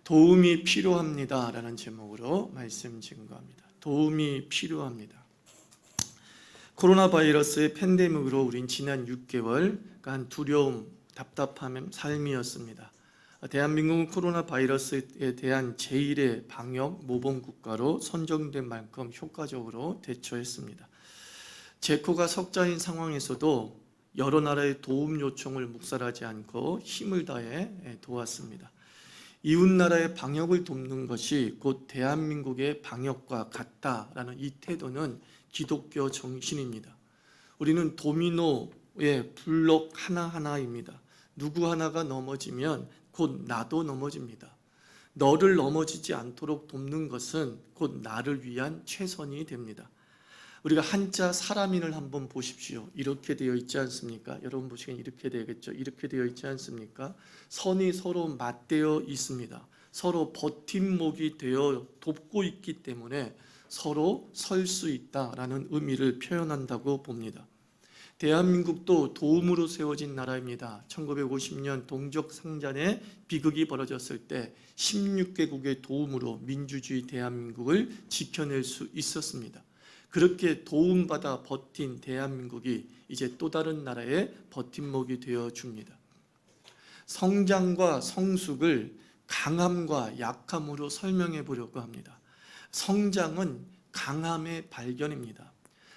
도움이 필요합니다 라는 제목으로 말씀 증거합니다. 도움이 필요합니다. 코로나 바이러스의 팬데믹으로 우린 지난 6개월간 두려움, 답답함의 삶이었습니다. 대한민국은 코로나 바이러스에 대한 제1의 방역 모범 국가로 선정된 만큼 효과적으로 대처했습니다. 제코가 석자인 상황에서도 여러 나라의 도움 요청을 묵살하지 않고 힘을 다해 도왔습니다. 이웃나라의 방역을 돕는 것이 곧 대한민국의 방역과 같다라는 이 태도는 기독교 정신입니다. 우리는 도미노의 블록 하나하나입니다. 누구 하나가 넘어지면 곧 나도 넘어집니다. 너를 넘어지지 않도록 돕는 것은 곧 나를 위한 최선이 됩니다. 우리가 한자 사람인을 한번 보십시오. 이렇게 되어 있지 않습니까? 여러분 보시기엔 이렇게 되겠죠. 이렇게 되어 있지 않습니까? 선이 서로 맞대어 있습니다. 서로 버팀목이 되어 돕고 있기 때문에 서로 설 수 있다라는 의미를 표현한다고 봅니다. 대한민국도 도움으로 세워진 나라입니다. 1950년 동족상잔의 비극이 벌어졌을 때 16개국의 도움으로 민주주의 대한민국을 지켜낼 수 있었습니다. 그렇게 도움받아 버틴 대한민국이 이제 또 다른 나라의 버팀목이 되어줍니다. 성장과 성숙을 강함과 약함으로 설명해 보려고 합니다. 성장은 강함의 발견입니다.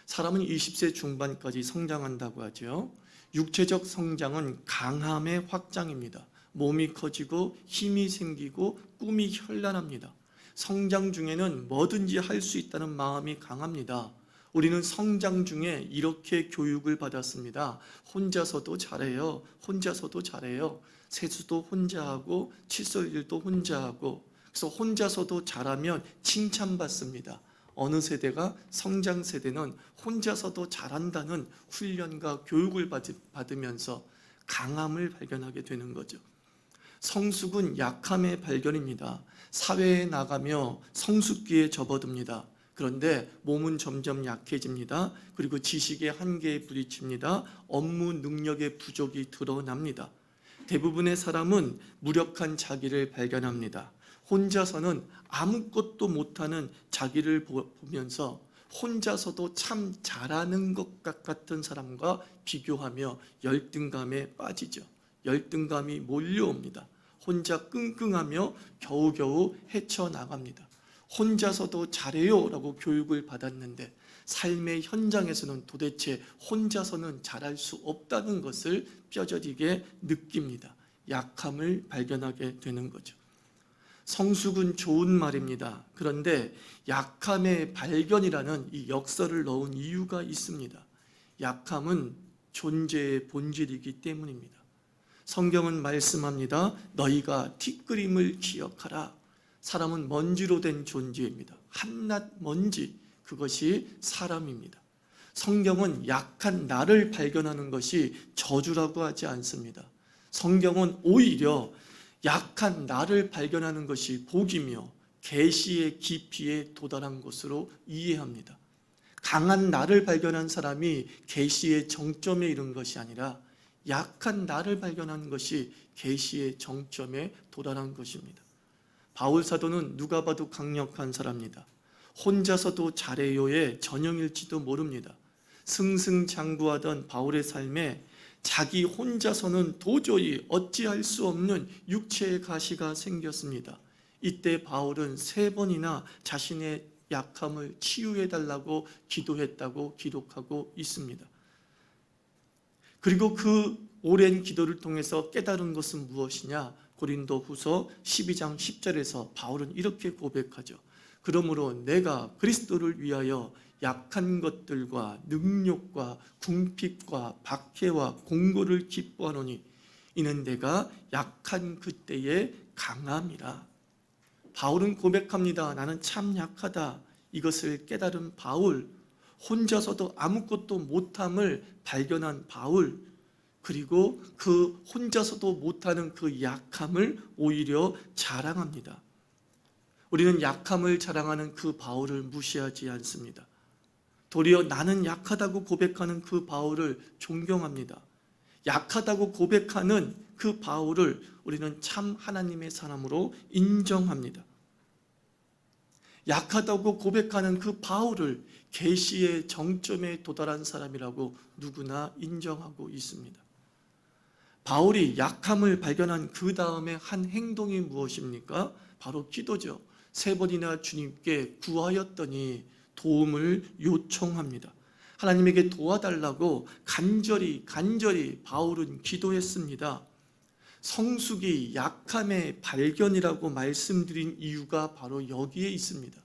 사람은 20세 중반까지 성장한다고 하죠. 육체적 성장은 강함의 확장입니다. 몸이 커지고 힘이 생기고 꿈이 현란합니다. 성장 중에는 뭐든지 할 수 있다는 마음이 강합니다. 우리는 성장 중에 이렇게 교육을 받았습니다. 혼자서도 잘해요. 혼자서도 잘해요. 세수도 혼자 하고 칫솔일도 혼자 하고, 그래서 혼자서도 잘하면 칭찬받습니다. 어느 세대가 성장 세대는 혼자서도 잘한다는 훈련과 교육을 받으면서 강함을 발견하게 되는 거죠. 성숙은 약함의 발견입니다. 사회에 나가며 성숙기에 접어듭니다. 그런데 몸은 점점 약해집니다. 그리고 지식의 한계에 부딪힙니다. 업무 능력의 부족이 드러납니다. 대부분의 사람은 무력한 자기를 발견합니다. 혼자서는 아무것도 못하는 자기를 보면서 혼자서도 참 잘하는 것 같은 사람과 비교하며 열등감에 빠지죠. 열등감이 몰려옵니다. 혼자 끙끙하며 겨우겨우 헤쳐나갑니다. 혼자서도 잘해요 라고 교육을 받았는데 삶의 현장에서는 도대체 혼자서는 잘할 수 없다는 것을 뼈저리게 느낍니다. 약함을 발견하게 되는 거죠. 성숙은 좋은 말입니다. 그런데 약함의 발견이라는 이 역설을 넣은 이유가 있습니다. 약함은 존재의 본질이기 때문입니다. 성경은 말씀합니다. 너희가 티끌임을 기억하라. 사람은 먼지로 된 존재입니다. 한낱 먼지, 그것이 사람입니다. 성경은 약한 나를 발견하는 것이 저주라고 하지 않습니다. 성경은 오히려 약한 나를 발견하는 것이 복이며 계시의 깊이에 도달한 것으로 이해합니다. 강한 나를 발견한 사람이 계시의 정점에 이른 것이 아니라 약한 나를 발견하는 것이 계시의 정점에 도달한 것입니다. 바울 사도는 누가 봐도 강력한 사람입니다. 혼자서도 잘해요의 전형일지도 모릅니다. 승승장구하던 바울의 삶에 자기 혼자서는 도저히 어찌할 수 없는 육체의 가시가 생겼습니다. 이때 바울은 3번이나 자신의 약함을 치유해달라고 기도했다고 기록하고 있습니다. 그리고 그 오랜 기도를 통해서 깨달은 것은 무엇이냐? 고린도후서 12장 10절에서 바울은 이렇게 고백하죠. 그러므로 내가 그리스도를 위하여 약한 것들과 능욕과 궁핍과 박해와 공고를 기뻐하노니 이는 내가 약한 그때에 강함이라. 바울은 고백합니다. 나는 참 약하다. 이것을 깨달은 바울, 혼자서도 아무것도 못함을 발견한 바울, 그리고 그 혼자서도 못하는 그 약함을 오히려 자랑합니다. 우리는 약함을 자랑하는 그 바울을 무시하지 않습니다. 도리어 나는 약하다고 고백하는 그 바울을 존경합니다. 약하다고 고백하는 그 바울을 우리는 참 하나님의 사람으로 인정합니다. 약하다고 고백하는 그 바울을 계시의 정점에 도달한 사람이라고 누구나 인정하고 있습니다. 바울이 약함을 발견한 그 다음에 한 행동이 무엇입니까? 바로 기도죠. 3번이나 주님께 구하였더니 도움을 요청합니다. 하나님에게 도와달라고 간절히 바울은 기도했습니다. 성숙이 약함의 발견이라고 말씀드린 이유가 바로 여기에 있습니다.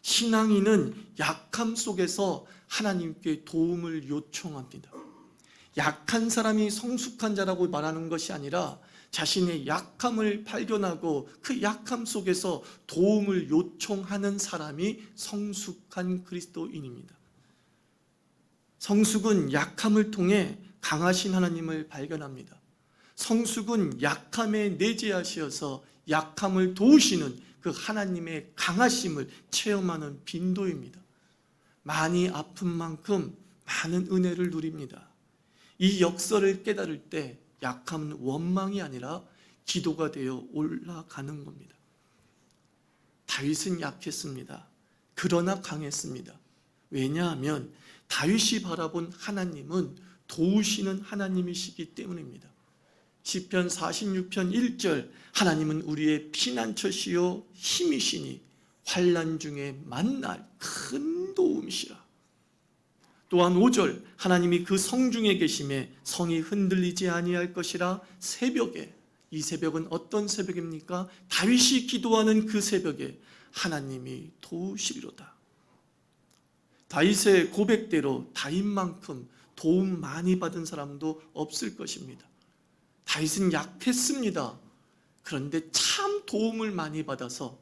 신앙인은 약함 속에서 하나님께 도움을 요청합니다. 약한 사람이 성숙한 자라고 말하는 것이 아니라 자신의 약함을 발견하고 그 약함 속에서 도움을 요청하는 사람이 성숙한 그리스도인입니다. 성숙은 약함을 통해 강하신 하나님을 발견합니다. 성숙은 약함에 내재하시어서 약함을 도우시는 그 하나님의 강하심을 체험하는 빈도입니다. 많이 아픈 만큼 많은 은혜를 누립니다. 이 역설을 깨달을 때 약함은 원망이 아니라 기도가 되어 올라가는 겁니다. 다윗은 약했습니다. 그러나 강했습니다. 왜냐하면 다윗이 바라본 하나님은 도우시는 하나님이시기 때문입니다. 시편 46편 1절 하나님은 우리의 피난처시요 힘이시니 환난 중에 만날 큰 도움이시라. 또한 5절 하나님이 그 성중에 계심에 성이 흔들리지 아니할 것이라. 새벽에, 이 새벽은 어떤 새벽입니까? 다윗이 기도하는 그 새벽에 하나님이 도우시리로다. 다윗의 고백대로 다윗만큼 도움 많이 받은 사람도 없을 것입니다. 다윗은 약했습니다. 그런데 참 도움을 많이 받아서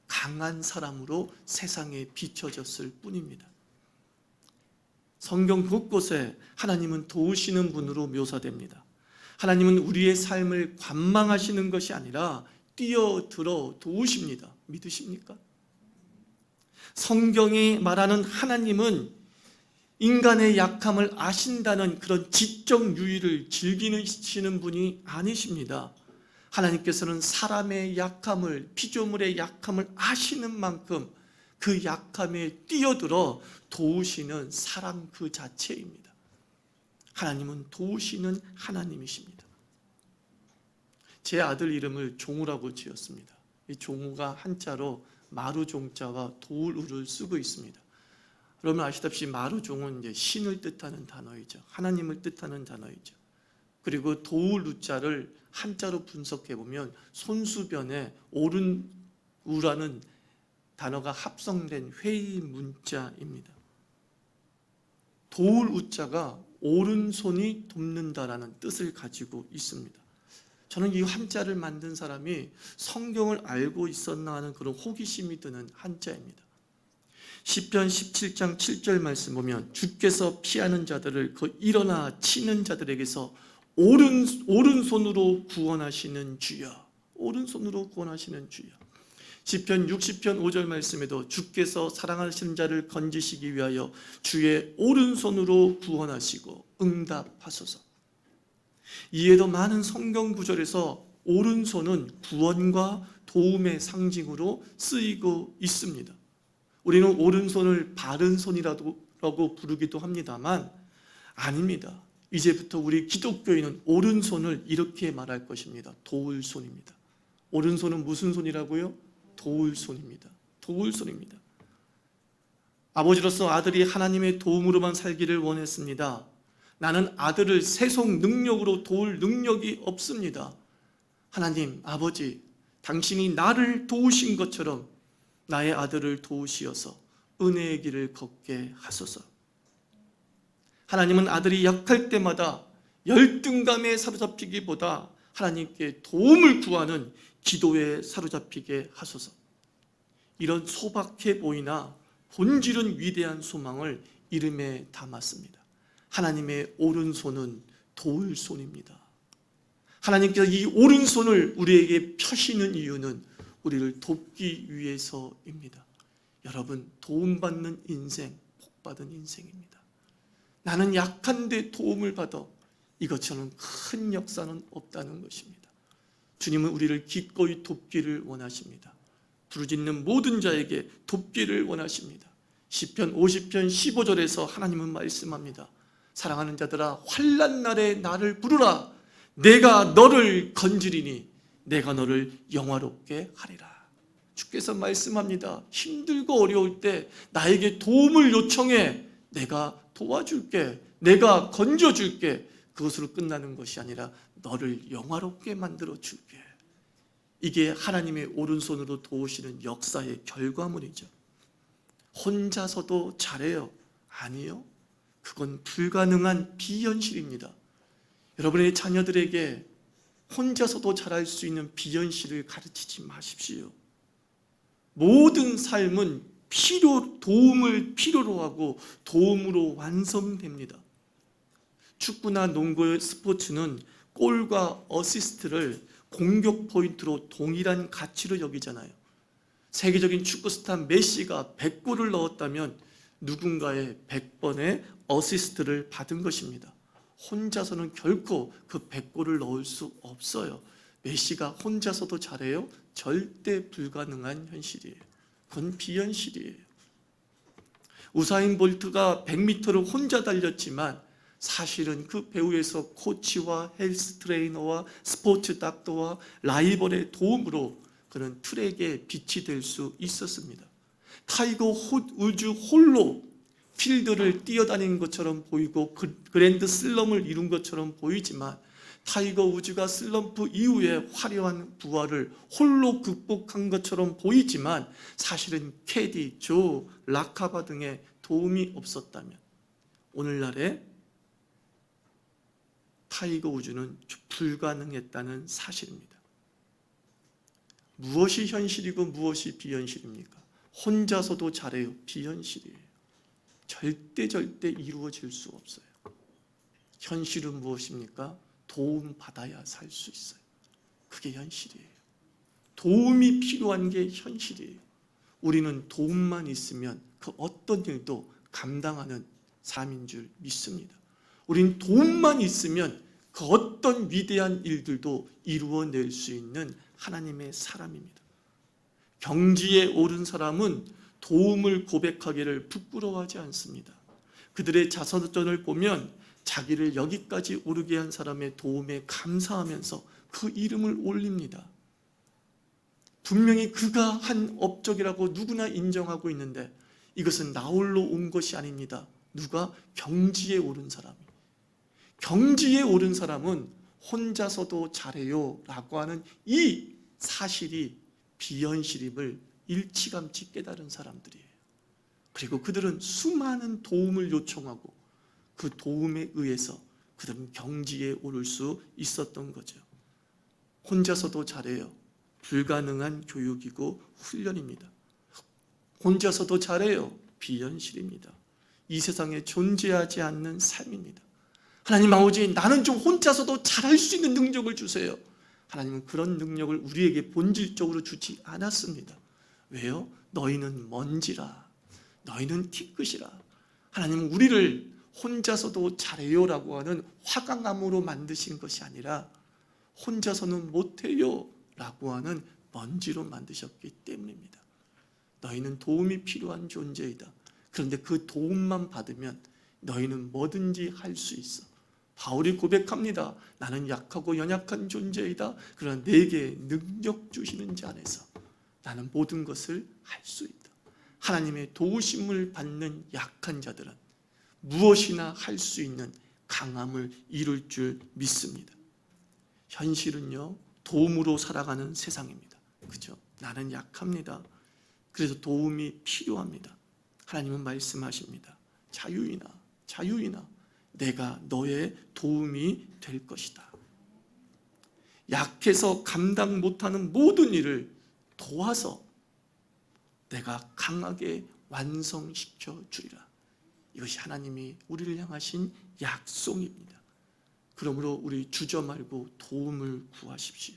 강한 사람으로 세상에 비춰졌을 뿐입니다. 성경 곳곳에 하나님은 도우시는 분으로 묘사됩니다. 하나님은 우리의 삶을 관망하시는 것이 아니라 뛰어들어 도우십니다. 믿으십니까? 성경이 말하는 하나님은 인간의 약함을 아신다는 그런 지적 유의를 즐기시는 분이 아니십니다. 하나님께서는 사람의 약함을, 피조물의 약함을 아시는 만큼 그 약함에 뛰어들어 도우시는 사람 그 자체입니다. 하나님은 도우시는 하나님이십니다. 제 아들 이름을 종우라고 지었습니다. 이 종우가 한자로 마루종자와 도울우를 쓰고 있습니다. 여러분 아시다시피 마루종은 이제 신을 뜻하는 단어이죠. 하나님을 뜻하는 단어이죠. 그리고 도울우자를 한자로 분석해 보면 손수변에 오른우라는 단어가 합성된 회의 문자입니다. 도울우자가 오른손이 돕는다라는 뜻을 가지고 있습니다. 저는 이 한자를 만든 사람이 성경을 알고 있었나 하는 그런 호기심이 드는 한자입니다. 시편 17장 7절 말씀 보면 주께서 피하는 자들을 그 일어나 치는 자들에게서 오른손으로 구원하시는 주여. 오른손으로 구원하시는 주여. 시편 60편 5절 말씀에도 주께서 사랑하시는 자를 건지시기 위하여 주의 오른손으로 구원하시고 응답하소서. 이에도 많은 성경 구절에서 오른손은 구원과 도움의 상징으로 쓰이고 있습니다. 우리는 오른손을 바른 손이라고 부르기도 합니다만 아닙니다. 이제부터 우리 기독교인은 오른손을 이렇게 말할 것입니다. 도울손입니다. 오른손은 무슨 손이라고요? 도울손입니다. 도울손입니다. 아버지로서 아들이 하나님의 도움으로만 살기를 원했습니다. 나는 아들을 세속 능력으로 도울 능력이 없습니다. 하나님, 아버지, 당신이 나를 도우신 것처럼 나의 아들을 도우시어서 은혜의 길을 걷게 하소서. 하나님은 아들이 약할 때마다 열등감에 사로잡히기보다 하나님께 도움을 구하는 기도에 사로잡히게 하소서. 이런 소박해 보이나 본질은 위대한 소망을 이름에 담았습니다. 하나님의 오른손은 도울 손입니다. 하나님께서 이 오른손을 우리에게 펴시는 이유는 우리를 돕기 위해서입니다. 여러분, 도움받는 인생, 복받은 인생입니다. 나는 약한데 도움을 받아 이것처럼 큰 역사는 없다는 것입니다. 주님은 우리를 기꺼이 돕기를 원하십니다. 부르짖는 모든 자에게 돕기를 원하십니다. 시편 50편 15절에서 하나님은 말씀합니다. 사랑하는 자들아, 환난 날에 나를 부르라. 내가 너를 건지리니 내가 너를 영화롭게 하리라. 주께서 말씀합니다. 힘들고 어려울 때 나에게 도움을 요청해. 내가 도와줄게. 내가 건져줄게. 그것으로 끝나는 것이 아니라 너를 영화롭게 만들어 줄게. 이게 하나님의 오른손으로 도우시는 역사의 결과물이죠. 혼자서도 잘해요? 아니요. 그건 불가능한 비현실입니다. 여러분의 자녀들에게 혼자서도 잘할 수 있는 비현실을 가르치지 마십시오. 모든 삶은 도움을 필요로 하고 도움으로 완성됩니다. 축구나 농구의 스포츠는 골과 어시스트를 공격 포인트로 동일한 가치로 여기잖아요. 세계적인 축구 스타 메시가 100골을 넣었다면 누군가의 100번의 어시스트를 받은 것입니다. 혼자서는 결코 그 100골을 넣을 수 없어요. 메시가 혼자서도 잘해요? 절대 불가능한 현실이에요. 그건 비현실이에요. 우사인 볼트가 100m를 혼자 달렸지만 사실은 그 배후에서 코치와 헬스 트레이너와 스포츠 닥터와 라이벌의 도움으로 그는 트랙에 빛이 될 수 있었습니다. 타이거 우즈 홀로 필드를 뛰어다니는 것처럼 보이고 그랜드 슬럼을 이룬 것처럼 보이지만 타이거 우즈가 슬럼프 이후에 화려한 부활을 홀로 극복한 것처럼 보이지만 사실은 캐디, 조, 라카바 등의 도움이 없었다면 오늘날의 타이거 우즈는 불가능했다는 사실입니다. 무엇이 현실이고 무엇이 비현실입니까? 혼자서도 잘해요. 비현실이에요. 절대 이루어질 수 없어요. 현실은 무엇입니까? 도움 받아야 살 수 있어요. 그게 현실이에요. 도움이 필요한 게 현실이에요. 우리는 도움만 있으면 그 어떤 일도 감당하는 삶인 줄 믿습니다. 우린 도움만 있으면 그 어떤 위대한 일들도 이루어낼 수 있는 하나님의 사람입니다. 경지에 오른 사람은 도움을 고백하기를 부끄러워하지 않습니다. 그들의 자서전을 보면 자기를 여기까지 오르게 한 사람의 도움에 감사하면서 그 이름을 올립니다. 분명히 그가 한 업적이라고 누구나 인정하고 있는데 이것은 나 홀로 온 것이 아닙니다. 누가? 경지에 오른 사람이. 경지에 오른 사람은 혼자서도 잘해요 라고 하는 이 사실이 비현실임을 일찌감치 깨달은 사람들이에요. 그리고 그들은 수많은 도움을 요청하고 그 도움에 의해서 그들은 경지에 오를 수 있었던 거죠. 혼자서도 잘해요. 불가능한 교육이고 훈련입니다. 혼자서도 잘해요. 비현실입니다. 이 세상에 존재하지 않는 삶입니다. 하나님 아버지, 나는 좀 혼자서도 잘할 수 있는 능력을 주세요. 하나님은 그런 능력을 우리에게 본질적으로 주지 않았습니다. 왜요? 너희는 먼지라. 너희는 티끌이라. 하나님은 우리를 혼자서도 잘해요라고 하는 화강암으로 만드신 것이 아니라 혼자서는 못해요 라고 하는 먼지로 만드셨기 때문입니다. 너희는 도움이 필요한 존재이다. 그런데 그 도움만 받으면 너희는 뭐든지 할 수 있어. 바울이 고백합니다. 나는 약하고 연약한 존재이다. 그러나 내게 능력 주시는 자 안에서 나는 모든 것을 할 수 있다. 하나님의 도우심을 받는 약한 자들은 무엇이나 할 수 있는 강함을 이룰 줄 믿습니다. 현실은요, 도움으로 살아가는 세상입니다. 그죠? 나는 약합니다. 그래서 도움이 필요합니다. 하나님은 말씀하십니다. 자유인아, 내가 너의 도움이 될 것이다. 약해서 감당 못하는 모든 일을 도와서 내가 강하게 완성시켜 주리라. 이것이 하나님이 우리를 향하신 약속입니다. 그러므로 우리 주저 말고 도움을 구하십시오.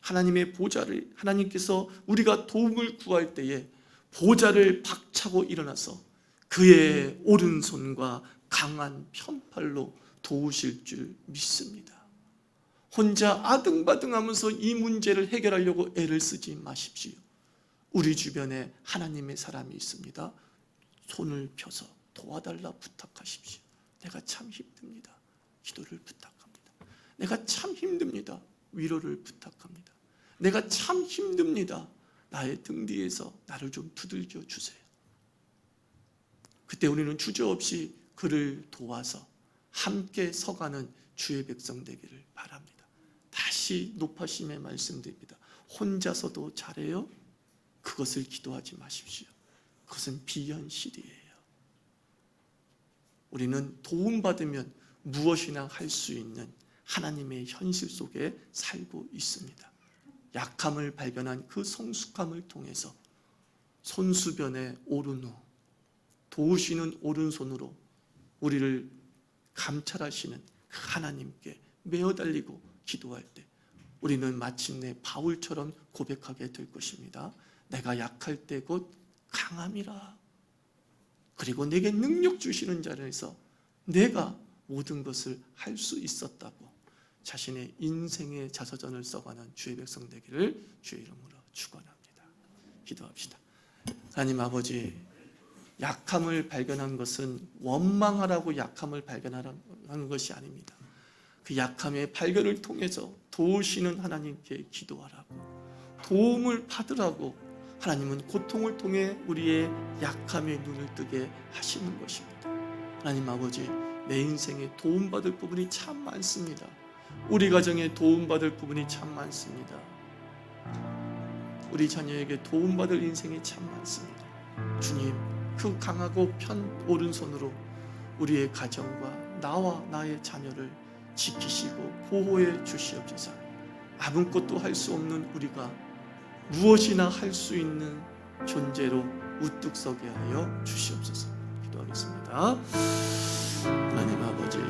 하나님의 보좌를, 하나님께서 우리가 도움을 구할 때에 보좌를 박차고 일어나서 그의 오른손과 강한 편팔로 도우실 줄 믿습니다. 혼자 아등바등하면서 이 문제를 해결하려고 애를 쓰지 마십시오. 우리 주변에 하나님의 사람이 있습니다. 손을 펴서 도와달라 부탁하십시오. 내가 참 힘듭니다. 기도를 부탁합니다. 내가 참 힘듭니다. 위로를 부탁합니다. 내가 참 힘듭니다. 나의 등 뒤에서 나를 좀 두들겨 주세요. 그때 우리는 주저없이 그를 도와서 함께 서가는 주의 백성 되기를 바랍니다. 다시 높아심에 말씀드립니다. 혼자서도 잘해요? 그것을 기도하지 마십시오. 그것은 비현실이에요. 우리는 도움받으면 무엇이나 할 수 있는 하나님의 현실 속에 살고 있습니다. 약함을 발견한 그 성숙함을 통해서 손수변에 오른 후 도우시는 오른손으로 우리를 감찰하시는 그 하나님께 매어 달리고 기도할 때 우리는 마침내 바울처럼 고백하게 될 것입니다. 내가 약할 때 곧 강함이라. 그리고 내게 능력 주시는 자리에서 내가 모든 것을 할 수 있었다고 자신의 인생의 자서전을 써가는 주의 백성 되기를 주의 이름으로 축원합니다. 기도합시다. 하나님 아버지, 약함을 발견한 것은 원망하라고 약함을 발견하는 것이 아닙니다. 그 약함의 발견을 통해서 도우시는 하나님께 기도하라고, 도움을 받으라고 하나님은 고통을 통해 우리의 약함의 눈을 뜨게 하시는 것입니다. 하나님 아버지, 내 인생에 도움받을 부분이 참 많습니다. 우리 가정에 도움받을 부분이 참 많습니다. 우리 자녀에게 도움받을 인생이 참 많습니다. 주님, 그 강하고 편 오른손으로 우리의 가정과 나와 나의 자녀를 지키시고 보호해 주시옵소서. 아무것도 할 수 없는 우리가 무엇이나 할 수 있는 존재로 우뚝 서게 하여 주시옵소서. 기도하겠습니다.